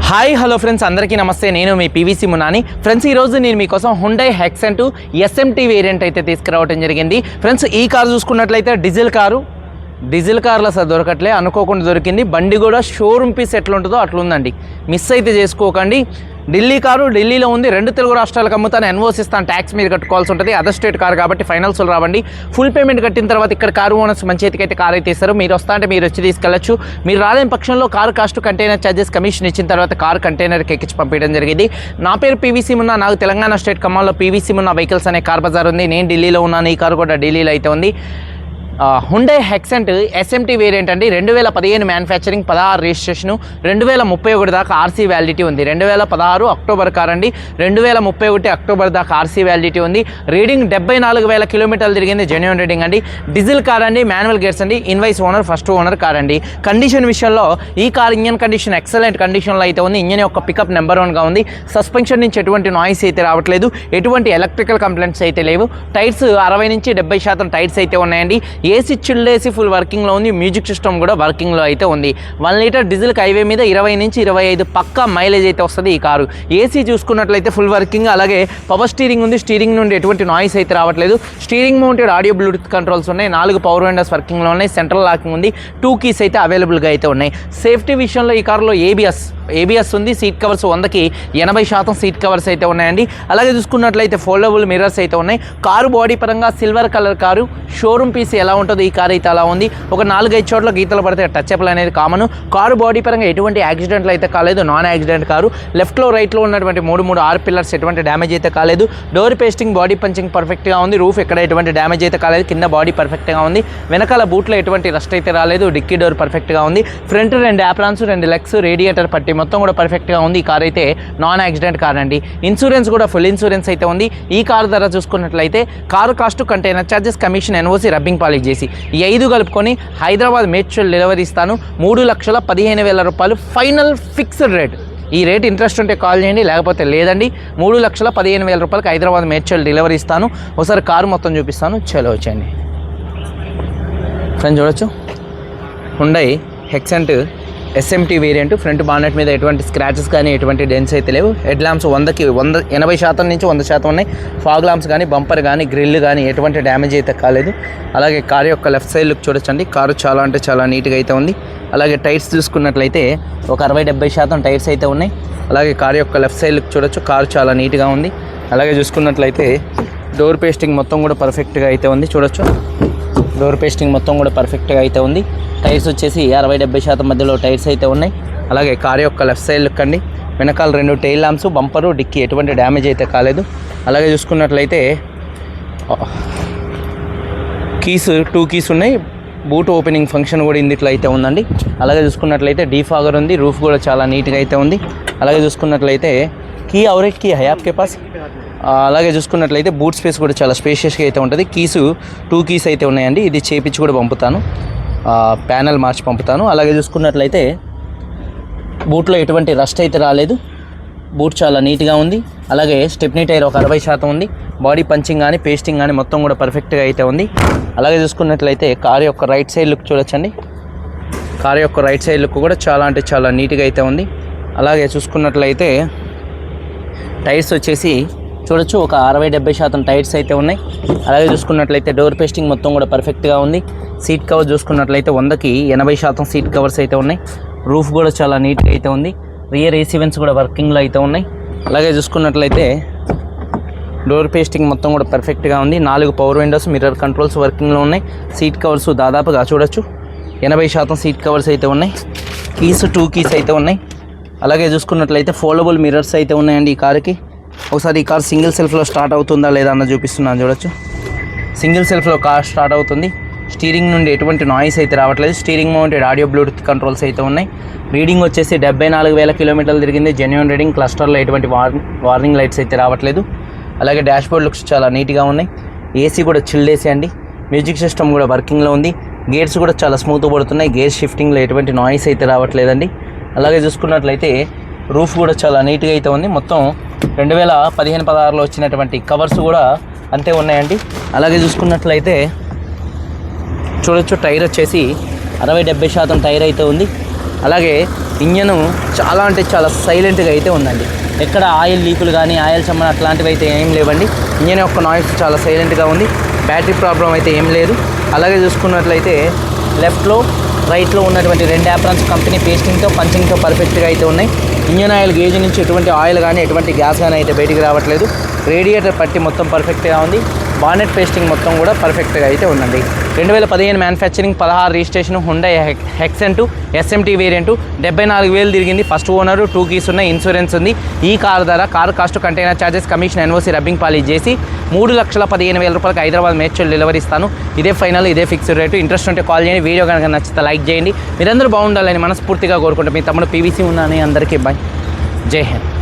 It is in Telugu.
హాయ్ హలో ఫ్రెండ్స్, అందరికీ నమస్తే. నేను మీ పీవీసీ మునాని. ఫ్రెండ్స్, ఈరోజు నేను మీకోసం హుండై హెక్సెంట్ ఎస్ఎంటీ వేరియంట్ అయితే తీసుకురావడం జరిగింది. ఫ్రెండ్స్, ఈ కారు చూసుకున్నట్లయితే డీజిల్ కార్లు అసలు దొరకట్లే, అనుకోకుండా దొరికింది. బండి కూడా షోరూమ్ పీస్ ఎట్లా ఉంటుందో అట్లా ఉందండి, మిస్ అయితే చేసుకోకండి. ఢిల్లీ కారు ఢిల్లీలో ఉంది, 2 తెలుగు రాష్ట్రాలకు అమ్ముతాను, ఎన్ఓసి ఇస్తాను, ట్యాక్స్ మీరు కట్టుకోవాల్సి ఉంటుంది. అదర్ స్టేట్ కారు కాబట్టి ఫైనల్స్లో రావండి. ఫుల్ పేమెంట్ కట్టిన తర్వాత ఇక్కడ కారు ఓనర్స్ మంచి చేతికైతే కారు అయితే ఇస్తారు. మీరు వస్తా అంటే మీరు వచ్చి తీసుకెళ్ళచ్చు. మీరు రాలేని పక్షంలో car cost, container charges, commission ఇచ్చిన తర్వాత కారు కంటైనర్కి ఎక్కించి పంపించడం జరిగింది. నా పేరు పీవీసీ మున్నా. నాకు తెలంగాణ స్టేట్ ఖమ్మంలో పీవీసీ మున్నా వెహికల్స్ అనే కార్ బజార్ ఉంది. నేను ఢిల్లీలో ఉన్నాను, ఈ కారు కూడా ఢిల్లీలో అయితే ఉంది. హుండై హెక్సెంట్ ఎస్ఎంటీ వేరియంట్ అండి. 2015 మ్యానుఫ్యాక్చరింగ్, 16 రిజిస్ట్రేషను, 2031 దాకా ఆర్సీ వ్యాలిడిటీ ఉంది. 2016 అక్టోబర్ కార్ అండి, 2031 అక్టోబర్ దాకా ఆర్సీ వ్యాలిడిటీ ఉంది. రీడింగ్ 74,000 కిలోమీటర్లు తిరిగింది, జెన్యూన్ రీడింగ్ అండి. డీజిల్ కార్ అండి, మాన్యువల్ గేర్స్ అండి, invoice owner, first owner car అండి. కండిషన్ విషయంలో ఈ కార్ ఇంజన్ కండిషన్ ఎక్సలెంట్ కండిషన్లో అయితే ఉంది. ఇంజన్ యొక్క పికప్ నెంబర్ 1గా ఉంది. సస్పెన్షన్ నుంచి ఎటువంటి నాయిస్ అయితే రావట్లేదు, ఎటువంటి ఎలక్ట్రికల్ కంప్లైంట్స్ అయితే లేవు. టైర్స్ 60 నుంచి 70% టైర్స్ అయితే ఉన్నాయండి. ఏసీ చిల్డ్ ఏసీ ఫుల్ వర్కింగ్లో ఉంది. మ్యూజిక్ సిస్టమ్ కూడా వర్కింగ్లో అయితే ఉంది. 1 లీటర్ డీజిల్కి హైవే మీద 20 నుంచి 25 పక్కా మైలేజ్ అయితే వస్తుంది ఈ కారు. ఏసీ చూసుకున్నట్లయితే ఫుల్ వర్కింగ్, అలాగే పవర్ స్టీరింగ్ ఉంది. స్టీరింగ్ నుండి ఎటువంటి నాయిస్ అయితే రావట్లేదు. Steering mounted audio Bluetooth controls ఉన్నాయి. 4 పవర్ విండోస్ వర్కింగ్లో ఉన్నాయి. సెంట్రల్ లాకింగ్ ఉంది. 2 కీస్ అయితే అవైలబుల్గా అయితే ఉన్నాయి. సేఫ్టీ విషయంలో ఈ కారులో ఏబిఎస్ ఉంది. సీట్ కవర్స్ 100కి 80% సీట్ కవర్స్ అయితే ఉన్నాయండి. అలాగే చూసుకున్నట్లయితే ఫోల్డబుల్ మిర్రర్స్ అయితే ఉన్నాయి. కారు బాడీ పరంగా silver colour car, showroom piece ఎలా ఉంటుందో ఈ కారు అయితే అలా ఉంది. ఒక 4-5 చోట్ల గీతలు పడితే టచ్ అప్లు అనేది కామన్. కారు బాడీ పరంగా ఎటువంటి యాక్సిడెంట్లు అయితే కాలేదు, నాన్ యాక్సిడెంట్ కారు. లెఫ్ట్లో రైట్లో ఉన్నటువంటి 3 ఆర్ పిల్లర్స్ ఎటువంటి డ్యామేజ్ అయితే కాలేదు. డోర్ పేస్టింగ్, బాడీ పంచింగ్ పర్ఫెక్ట్గా ఉంది. రూఫ్ ఎక్కడ ఎటువంటి డ్యామేజ్ అయితే కాలేదు. కింద బాడీ పర్ఫెక్ట్గా ఉంది. వెనకాల బూట్లో ఎటువంటి రస్ట్ అయితే రాలేదు. డిక్కీ డోర్ పర్ఫెక్ట్గా ఉంది. ఫ్రంట్ 2 యాప్రాన్స్, 2 లెగ్స్, రేడియేటర్ పట్టి మొత్తం కూడా పర్ఫెక్ట్గా ఉంది. ఈ కార్ అయితే నాన్ యాక్సిడెంట్ కార్ అండి. ఇన్సూరెన్స్ కూడా ఫుల్ ఇన్సూరెన్స్ అయితే ఉంది. ఈ కార్ ధర చూసుకున్నట్లయితే car cost, container charges, commission, NOC, rubbing polish చేసి ఈ 5 కలుపుకొని హైదరాబాద్ మేడ్చల్ డెలివరీ ఇస్తాను. 3,15,000 రూపాయలు ఫైనల్ ఫిక్స్డ్ రేట్. ఈ రేట్ ఇంట్రెస్ట్ ఉంటే కాల్ చేయండి, లేకపోతే లేదండి. 3,15,000 రూపాయలకి హైదరాబాద్ మేడ్చల్ డెలివరీ ఇస్తాను. ఒకసారి కారు మొత్తం చూపిస్తాను, చలో వచ్చేయండి. ఫ్రెండ్స్ చూడొచ్చు, Hyundai Xcent SMT variant. Front bonnet మీద ఎటువంటి స్క్రాచెస్ కానీ ఎటువంటి డెన్స్ అయితే లేవు. హెడ్ ల్యాంప్స్ 80% నుంచి 100% ఉన్నాయి. ఫాగ్ ల్యాంప్స్ కానీ, బంపర్ కానీ, గ్రిల్ కానీ ఎటువంటి డ్యామేజ్ అయితే కాలేదు. అలాగే కారు యొక్క లెఫ్ట్ సైడ్ లుక్ చూడొచ్చండి. కారు చాలా అంటే చాలా నీట్గా అయితే ఉంది. అలాగే టైర్స్ చూసుకున్నట్లయితే ఒక 60-70% టైర్స్ అయితే ఉన్నాయి. అలాగే కారు యొక్క లెఫ్ట్ సైడ్ లుక్ చూడొచ్చు. కారు చాలా నీట్గా ఉంది. అలాగే చూసుకున్నట్లయితే డోర్ పేస్టింగ్ మొత్తం కూడా పర్ఫెక్ట్గా అయితే ఉంది. చూడొచ్చు, డోర్ పేస్టింగ్ మొత్తం కూడా పర్ఫెక్ట్గా అయితే ఉంది. టైర్స్ వచ్చేసి 60-70% మధ్యలో టైర్స్ అయితే ఉన్నాయి. అలాగే కారు యొక్క లెఫ్ట్ సైడ్ లుక్ అండి. వెనకాల 2 టైల్ ల్యాంప్స్, బంపరు, డిక్కీ ఎటువంటి డ్యామేజ్ అయితే కాలేదు. అలాగే చూసుకున్నట్లయితే కీస్ 2 కీస్ ఉన్నాయి. బూట్ ఓపెనింగ్ ఫంక్షన్ కూడా ఇందులో అయితే ఉందండి. అలాగే చూసుకున్నట్లయితే డీఫాగర్ ఉంది. రూఫ్ కూడా చాలా నీట్గా అయితే ఉంది. అలాగే చూసుకున్నట్లయితే కీ ఔరెట్ కీ హై ఆప్కే పాస్. అలాగే చూసుకున్నట్లయితే బూట్ స్పేస్ కూడా చాలా స్పేషియస్గా అయితే ఉంటుంది. కీసు 2 కీస్ అయితే ఉన్నాయండి. ఇది చేపించి కూడా పంపుతాను, ప్యానెల్ మార్చి పంపుతాను. అలాగే చూసుకున్నట్లయితే బూట్లో ఎటువంటి రస్ట్ అయితే రాలేదు. బూట్ చాలా నీట్గా ఉంది. అలాగే స్టెప్నీ టైర్ ఒక 60% ఉంది. బాడీ పంచింగ్ కానీ, పేస్టింగ్ కానీ మొత్తం కూడా పర్ఫెక్ట్గా అయితే ఉంది. అలాగే చూసుకున్నట్లయితే కారు యొక్క రైట్ సైడ్ లుక్ చూడొచ్చండి. కారు యొక్క రైట్ సైడ్ లుక్ కూడా చాలా అంటే చాలా నీట్గా అయితే ఉంది. అలాగే చూసుకున్నట్లయితే టైర్స్ వచ్చేసి చూడొచ్చు, ఒక 60-70% టైర్స్ అయితే ఉన్నాయి. అలాగే చూసుకున్నట్లయితే డోర్ పేస్టింగ్ మొత్తం కూడా పర్ఫెక్ట్గా ఉంది. సీట్ కవర్ చూసుకున్నట్లయితే 100కి 80% సీట్ కవర్స్ అయితే ఉన్నాయి. రూఫ్ కూడా చాలా నీట్గా అయితే ఉంది. రియర్ ఏసీ వెంట్స్ కూడా వర్కింగ్లో అయితే ఉన్నాయి. అలాగే చూసుకున్నట్లయితే డోర్ పేస్టింగ్ మొత్తం కూడా పర్ఫెక్ట్గా ఉంది. 4 పవర్ విండోస్, మిర్రర్ కంట్రోల్స్ వర్కింగ్లో ఉన్నాయి. సీట్ కవర్స్ దాదాపుగా చూడొచ్చు 80% సీట్ కవర్స్ అయితే ఉన్నాయి. కీస్ 2 కీస్ అయితే ఉన్నాయి. అలాగే చూసుకున్నట్లయితే ఫోల్డబుల్ మిర్రర్స్ అయితే ఉన్నాయండి ఈ కారుకి. ఒకసారి ఈ కార్ సింగిల్ సెల్ఫ్లో స్టార్ట్ అవుతుందా లేదా అన్న చూపిస్తున్నాను, చూడొచ్చు. సింగిల్ సెల్ఫ్లో కార్ స్టార్ట్ అవుతుంది. స్టీరింగ్ నుండి ఎటువంటి నాయిస్ అయితే రావట్లేదు. Steering mounted audio Bluetooth controls అయితే ఉన్నాయి. రీడింగ్ వచ్చేసి 74,000 కిలోమీటర్లు తిరిగింది, జెన్యూన్ రీడింగ్. క్లస్టర్లో ఎటువంటి వార్నింగ్ లైట్స్ అయితే రావట్లేదు. అలాగే డాష్బోర్డ్ లుక్స్ చాలా నీట్గా ఉన్నాయి. ఏసీ కూడా చిల్డ్ ఏసీ అండి. మ్యూజిక్ సిస్టమ్ కూడా వర్కింగ్లో ఉంది. గేర్స్ కూడా చాలా స్మూత్గా పడుతున్నాయి. గేర్ షిఫ్టింగ్లో ఎటువంటి నాయిస్ అయితే రావట్లేదండి. అలాగే చూసుకున్నట్లయితే రూఫ్ కూడా చాలా నీట్గా అయితే ఉంది. మొత్తం 2015-16లో వచ్చినటువంటి కవర్స్ కూడా అంతే ఉన్నాయండి. అలాగే చూసుకున్నట్లయితే చూడొచ్చు, టైర్ వచ్చేసి 60-70% టైర్ అయితే ఉంది. అలాగే ఇంజను చాలా అంటే చాలా సైలెంట్గా అయితే ఉందండి. ఎక్కడ ఆయిల్ లీకులు కానీ ఆయిల్ చెమ్మన అట్లాంటివి అయితే ఏం లేవండి. ఇంజన్ యొక్క నాయిస్ చాలా సైలెంట్గా ఉంది. బ్యాటరీ ప్రాబ్లం అయితే ఏం లేదు. అలాగే చూసుకున్నట్లయితే లెఫ్ట్లో రైట్లో ఉన్నటువంటి 2 యాప్రాన్స్ కంపెనీ పేస్టింగ్తో పంచింగ్తో పర్ఫెక్ట్గా అయితే ఉన్నాయి. ఇంజన్ ఆయిల్ గేజ్ నుంచి ఎటువంటి ఆయిల్ కానీ ఎటువంటి గ్యాస్ కానీ అయితే బయటికి రావట్లేదు. రేడియేటర్ పట్టి మొత్తం పర్ఫెక్ట్గా ఉంది. బానెట్ పేస్టింగ్ మొత్తం కూడా పర్ఫెక్ట్గా అయితే ఉందండి. 2015 manufacturing, 16 registration, Hyundai Xcent SMT variant, 74,000 తిరిగింది. ఫస్ట్ ఓనరు, 2 కీస్ ఉన్నాయి, ఇన్సూరెన్స్ ఉంది. ఈ కార్ ధర car cost, container charges, commission, NOC, rubbing polish చేసి 3,15,000 రూపాయలకి హైదరాబాద్ మేడ్చల్ డెలివరీ ఇస్తాను. ఇదే ఫైనల్, ఇదే ఫిక్స్డ్ రేటు. ఇంట్రెస్ట్ ఉంటే కాల్ చేయండి. వీడియో కనుక నచ్చితే లైక్ చేయండి. మీరందరూ బాగుండాలని మనస్ఫూర్తిగా కోరుకుంటే మీ తమ్ముడు PVC ఉన్నాను. అందరికీ బాయ్, జై హింద్.